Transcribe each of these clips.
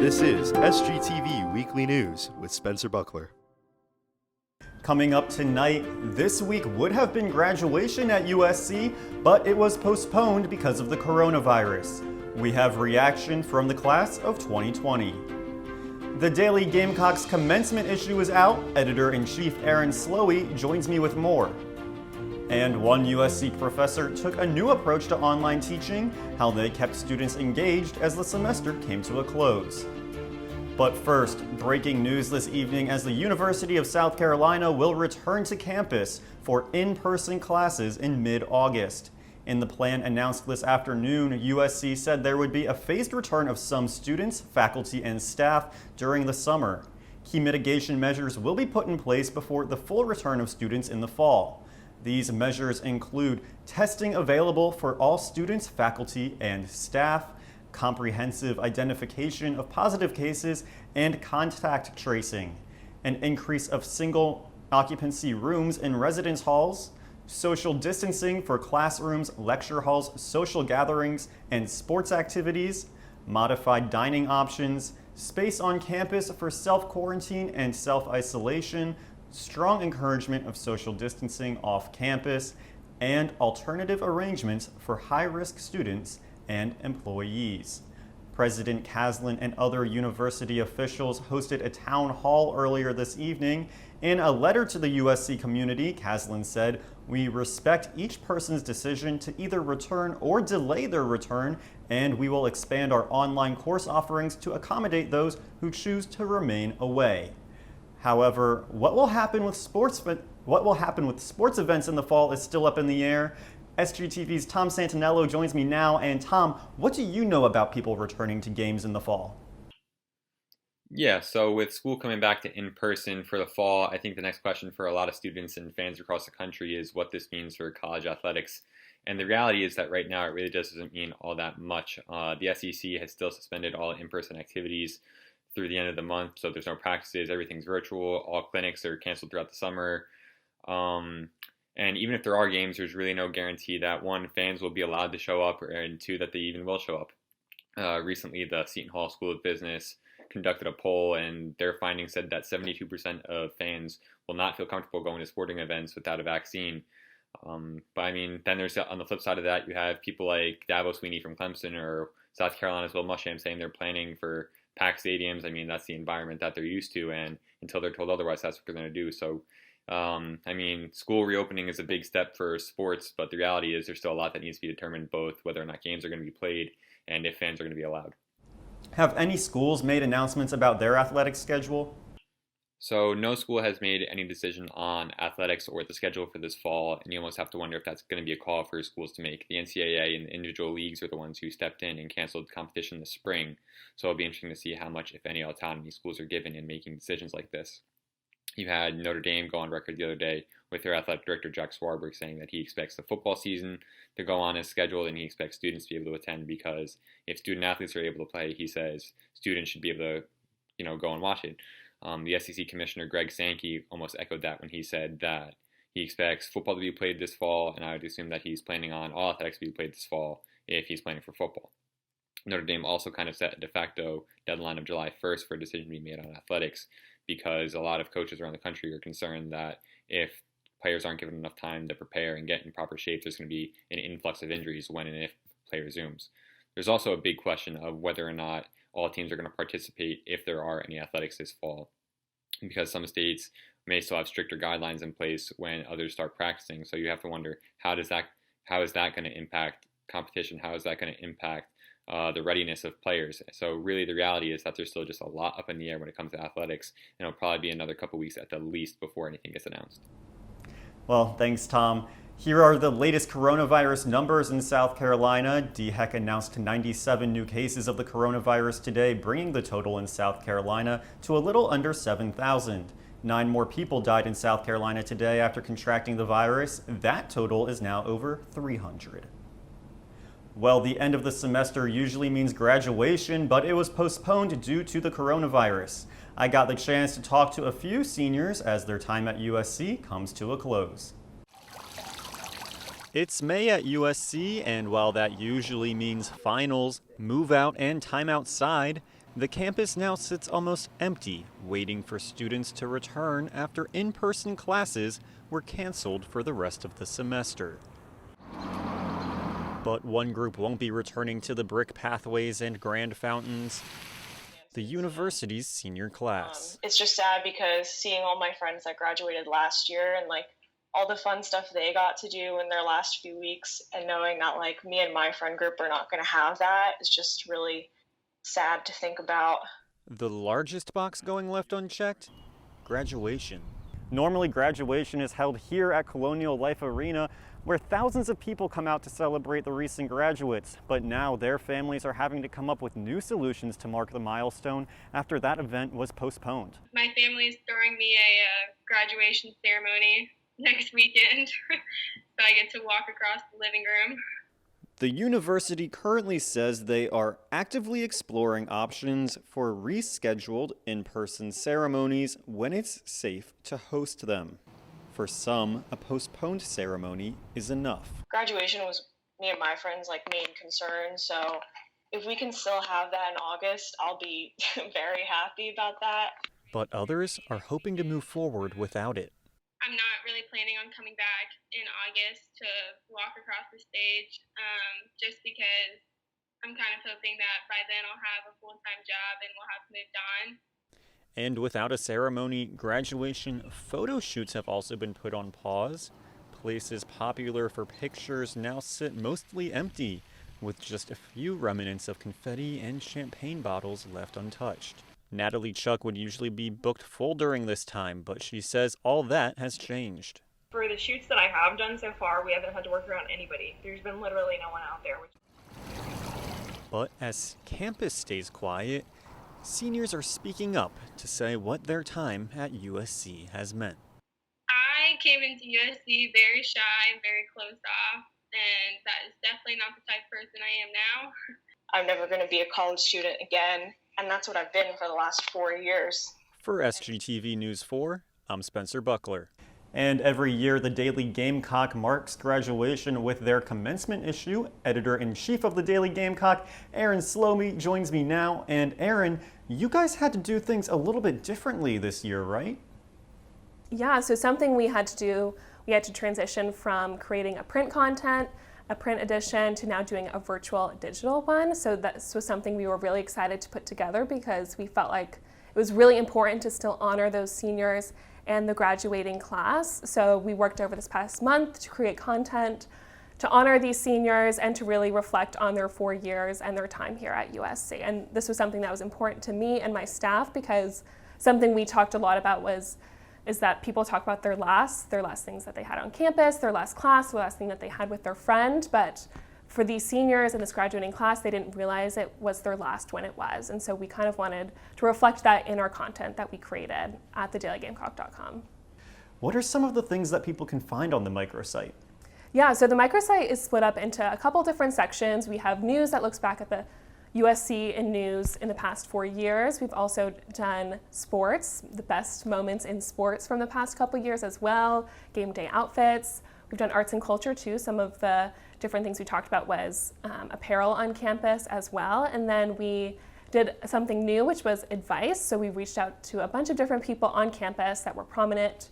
This is SGTV Weekly News with Spencer Buckler. Coming up tonight, this week would have been graduation at USC, but it was postponed because of the coronavirus. We have reaction from the class of 2020. The Daily Gamecock's commencement issue is out. Editor-in-Chief Aaron Slowey joins me with more. And one USC professor took a new approach to online teaching, how they kept students engaged as the semester came to a close. But first, breaking news this evening as the University of South Carolina will return to campus for in-person classes in mid-August. In the plan announced this afternoon, USC said there would be a phased return of some students, faculty, and staff during the summer. Key mitigation measures will be put in place before the full return of students in the fall. These measures include testing available for all students, faculty, and staff, comprehensive identification of positive cases, and contact tracing, an increase of single occupancy rooms in residence halls, social distancing for classrooms, lecture halls, social gatherings, and sports activities, modified dining options, space on campus for self-quarantine and self-isolation, strong encouragement of social distancing off campus, and alternative arrangements for high-risk students and employees. President Caslin and other university officials hosted a town hall earlier this evening. In a letter to the USC community, Caslin said, "We respect each person's decision to either return or delay their return, and we will expand our online course offerings to accommodate those who choose to remain away." However, what will happen with sports events in the fall is still up in the air. SGTV's Tom Santinello joins me now. And Tom, what do you know about people returning to games in the fall? Yeah, so with school coming back to in-person for the fall, I think the next question for a lot of students and fans across the country is what this means for college athletics. And the reality is that right now it really just doesn't mean all that much. The SEC has still suspended all in-person activities through the end of the month, so there's no practices, everything's virtual, all clinics are canceled throughout the summer. And even if there are games, there's really no guarantee that, one, fans will be allowed to show up, and two, that they even will show up. Recently, the Seton Hall School of Business conducted a poll, and their findings said that 72% of fans will not feel comfortable going to sporting events without a vaccine. But I mean, then there's, on the flip side of that, you have people like Dabo Sweeney from Clemson or South Carolina's Will Muschamp saying they're planning for packed stadiums. I mean, that's the environment that they're used to, and until they're told otherwise, that's what they're going to do. So, I mean, school reopening is a big step for sports, but the reality is there's still a lot that needs to be determined, both whether or not games are going to be played and if fans are going to be allowed. Have any schools made announcements about their athletic schedule? So no school has made any decision on athletics or the schedule for this fall, and you almost have to wonder if that's going to be a call for schools to make. The NCAA and the individual leagues are the ones who stepped in and canceled competition this spring, so it'll be interesting to see how much, if any, autonomy schools are given in making decisions like this. You had Notre Dame go on record the other day with their athletic director, Jack Swarbrick, saying that he expects the football season to go on as scheduled, and he expects students to be able to attend, because if student athletes are able to play, he says students should be able to, go and watch it. The SEC Commissioner Greg Sankey almost echoed that when he said that he expects football to be played this fall, and I would assume that he's planning on all athletics to be played this fall if he's planning for football. Notre Dame also kind of set a de facto deadline of July 1st for a decision to be made on athletics, because a lot of coaches around the country are concerned that if players aren't given enough time to prepare and get in proper shape, there's going to be an influx of injuries when and if play resumes. There's also a big question of whether or not all teams are going to participate if there are any athletics this fall, because some states may still have stricter guidelines in place when others start practicing. So you have to wonder, how is that going to impact competition? How is that going to impact the readiness of players? So really the reality is that there's still just a lot up in the air when it comes to athletics, and it'll probably be another couple weeks at the least before anything gets announced. Well, thanks, Tom. Here are the latest coronavirus numbers in South Carolina. DHEC announced 97 new cases of the coronavirus today, bringing the total in South Carolina to a little under 7,000. 9 more people died in South Carolina today after contracting the virus. That total is now over 300. Well, the end of the semester usually means graduation, but it was postponed due to the coronavirus. I got the chance to talk to a few seniors as their time at USC comes to a close. It's May at USC, and while that usually means finals, move out, and time outside, The campus now sits almost empty, waiting for students to return after in-person classes were canceled for the rest of the semester. But one group won't be returning to the brick pathways and grand fountains: the university's senior class. It's just sad because seeing all my friends that graduated last year and all the fun stuff they got to do in their last few weeks, and knowing that me and my friend group are not going to have that is just really sad to think about. The largest box going left unchecked? Graduation. Normally, graduation is held here at Colonial Life Arena, where thousands of people come out to celebrate the recent graduates. But now their families are having to come up with new solutions to mark the milestone after that event was postponed. My family is throwing me a graduation ceremony next weekend, so I get to walk across the living room. The university currently says they are actively exploring options for rescheduled in-person ceremonies when it's safe to host them. For some, a postponed ceremony is enough. Graduation was me and my friends' main concern, so if we can still have that in August, I'll be very happy about that. But others are hoping to move forward without it. I'm not really planning on coming back in August to walk across the stage, just because I'm kind of hoping that by then I'll have a full-time job and we'll have moved on. And without a ceremony, graduation photo shoots have also been put on pause. Places popular for pictures now sit mostly empty, with just a few remnants of confetti and champagne bottles left untouched. Natalie Chuck would usually be booked full during this time, but she says all that has changed. For the shoots that I have done so far, we haven't had to work around anybody. There's been literally no one out there. But as campus stays quiet, seniors are speaking up to say what their time at USC has meant. I came into USC very shy, very closed off, and that is definitely not the type of person I am now. I'm never going to be a college student again, and that's what I've been for the last 4 years. For SGTV News 4, I'm Spencer Buckler. And every year, the Daily Gamecock marks graduation with their commencement issue. Editor-in-chief of the Daily Gamecock, Aaron Slomey, joins me now. And Aaron, you guys had to do things a little bit differently this year, right? Yeah, so something we had to do, we had to transition from creating a print content, a print edition, to now doing a virtual digital one. So this was something we were really excited to put together because we felt like it was really important to still honor those seniors and the graduating class. So we worked over this past month to create content to honor these seniors and to really reflect on their 4 years and their time here at USC. And this was something that was important to me and my staff, because something we talked a lot about is that people talk about their last things that they had on campus, their last class, the last thing that they had with their friend. But for these seniors in this graduating class, they didn't realize it was their last when it was. And so we kind of wanted to reflect that in our content that we created at thedailygamecock.com. What are some of the things that people can find on the microsite? Yeah, so the microsite is split up into a couple different sections. We have news that looks back at the USC in news in the past 4 years. We've also done sports, the best moments in sports from the past couple years as well, game day outfits. We've done arts and culture too. Some of the different things we talked about was apparel on campus as well. And then we did something new, which was advice. So we reached out to a bunch of different people on campus that were prominent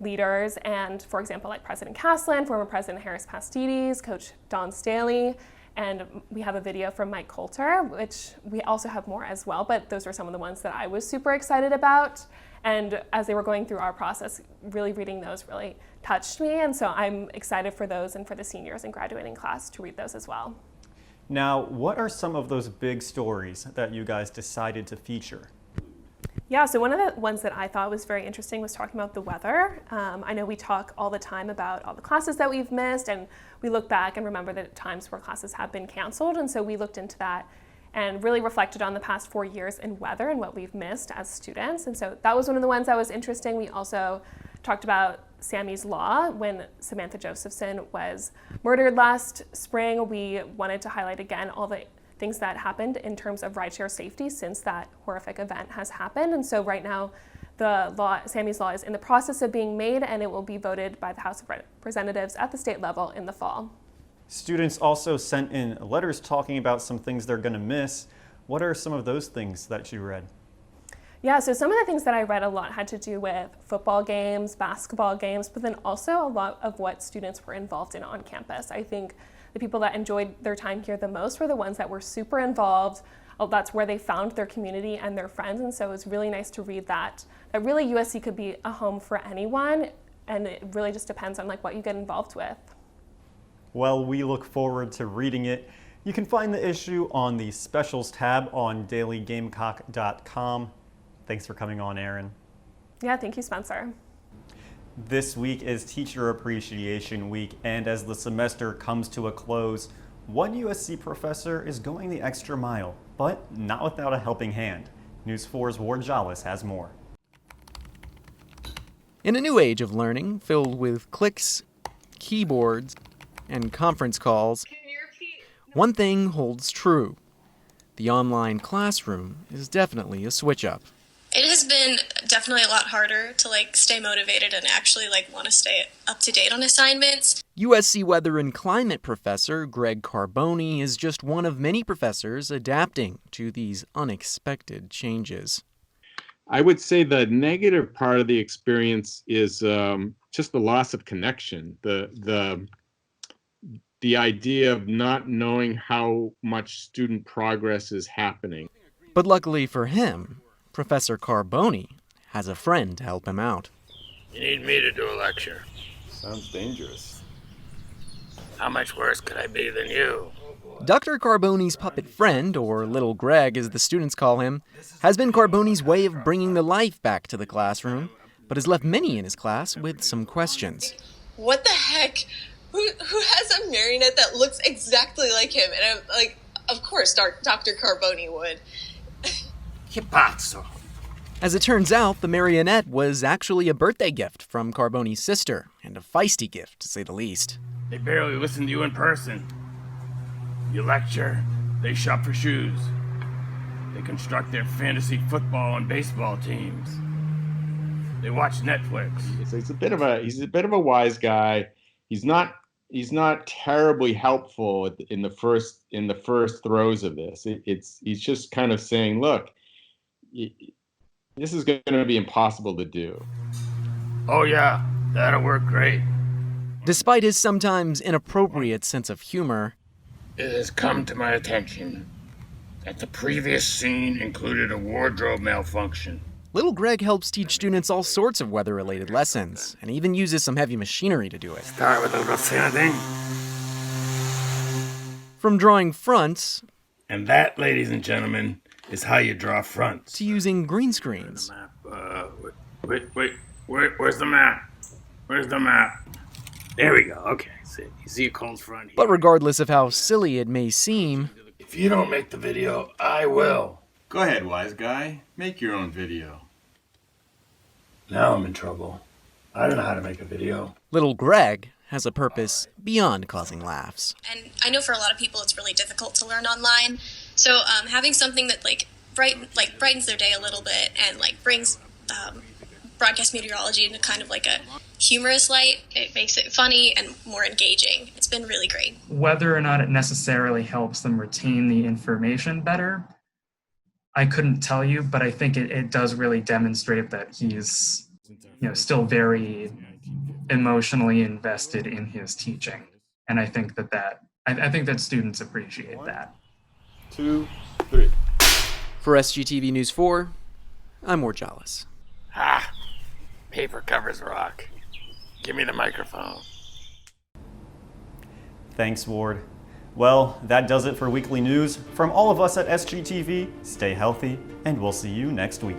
leaders, and for example, like President Caslin, former President Harris Pastides, Coach Don Staley, and we have a video from Mike Coulter, which we also have more as well, but those were some of the ones that I was super excited about. And as they were going through our process, really reading those really touched me, and so I'm excited for those and for the seniors and graduating class to read those as well. Now, what are some of those big stories that you guys decided to feature? Yeah, so one of the ones that I thought was very interesting was talking about the weather. I know we talk all the time about all the classes that we've missed, and we look back and remember the times where classes have been canceled, and so we looked into that and really reflected on the past 4 years in weather and what we've missed as students. And so that was one of the ones that was interesting. We also talked about Sammy's Law. When Samantha Josephson was murdered last spring, we wanted to highlight again all the things that happened in terms of rideshare safety since that horrific event has happened. And so right now, Sammy's Law is in the process of being made, and it will be voted by the House of Representatives at the state level in the fall. Students also sent in letters talking about some things they're going to miss. What are some of those things that you read? Yeah, so some of the things that I read a lot had to do with football games, basketball games, but then also a lot of what students were involved in on campus. I think the people that enjoyed their time here the most were the ones that were super involved. That's where they found their community and their friends, and so it was really nice to read that really USC could be a home for anyone, and it really just depends on what you get involved with. Well, we look forward to reading it. You can find the issue on the specials tab on dailygamecock.com. Thanks for coming on, Erin. Yeah, thank you, Spencer. This week is Teacher Appreciation Week, and as the semester comes to a close, one USC professor is going the extra mile, but not without a helping hand. News 4's Ward Jollis has more. In a new age of learning, filled with clicks, keyboards, and conference calls, one thing holds true. The online classroom is definitely a switch-up. It has been definitely a lot harder to stay motivated and actually want to stay up to date on assignments. USC weather and climate professor Greg Carboni is just one of many professors adapting to these unexpected changes. I would say the negative part of the experience is just the loss of connection, the idea of not knowing how much student progress is happening. But luckily for him, Professor Carboni has a friend to help him out. You need me to do a lecture. Sounds dangerous. How much worse could I be than you? Dr. Carboni's puppet friend, or Little Greg as the students call him, has been Carboni's way of bringing the life back to the classroom, but has left many in his class with some questions. What the heck? Who has a marionette that looks exactly like him? And I'm like, of course, Dr. Carboni would. Che pazzo. As it turns out, the marionette was actually a birthday gift from Carboni's sister, and a feisty gift, to say the least. They barely listen to you in person. You lecture, they shop for shoes. They construct their fantasy football and baseball teams. They watch Netflix. He's a bit of a wise guy. He's not terribly helpful in the first throes of this. He's just kind of saying, look, this is going to be impossible to do. Oh yeah, that'll work great. Despite his sometimes inappropriate sense of humor, It has come to my attention that the previous scene included a wardrobe malfunction. Little Greg helps teach students all sorts of weather-related lessons, and even uses some heavy machinery to do it. Start with a little thing. From drawing fronts, And that, ladies and gentlemen, is how you draw fronts. to using green screens. Wait, where's the map? Where's the map? There we go, okay. You see a cold front here. But regardless of how silly it may seem, If you don't make the video, I will. Go ahead, wise guy. Make your own video. Now I'm in trouble. I don't know how to make a video. Little Greg has a purpose beyond causing laughs. And I know for a lot of people it's really difficult to learn online. So having something that brightens their day a little bit and brings broadcast meteorology into kind of a humorous light, it makes it funny and more engaging. It's been really great. Whether or not it necessarily helps them retain the information better, I couldn't tell you, but I think it does really demonstrate that he's still very emotionally invested in his teaching. And I think I think that students appreciate that. 2, 3. For SGTV News 4, I'm Ward Jollis. Paper covers rock. Give me the microphone. Thanks, Ward. Well, that does it for weekly news. From all of us at SGTV, stay healthy, and we'll see you next week.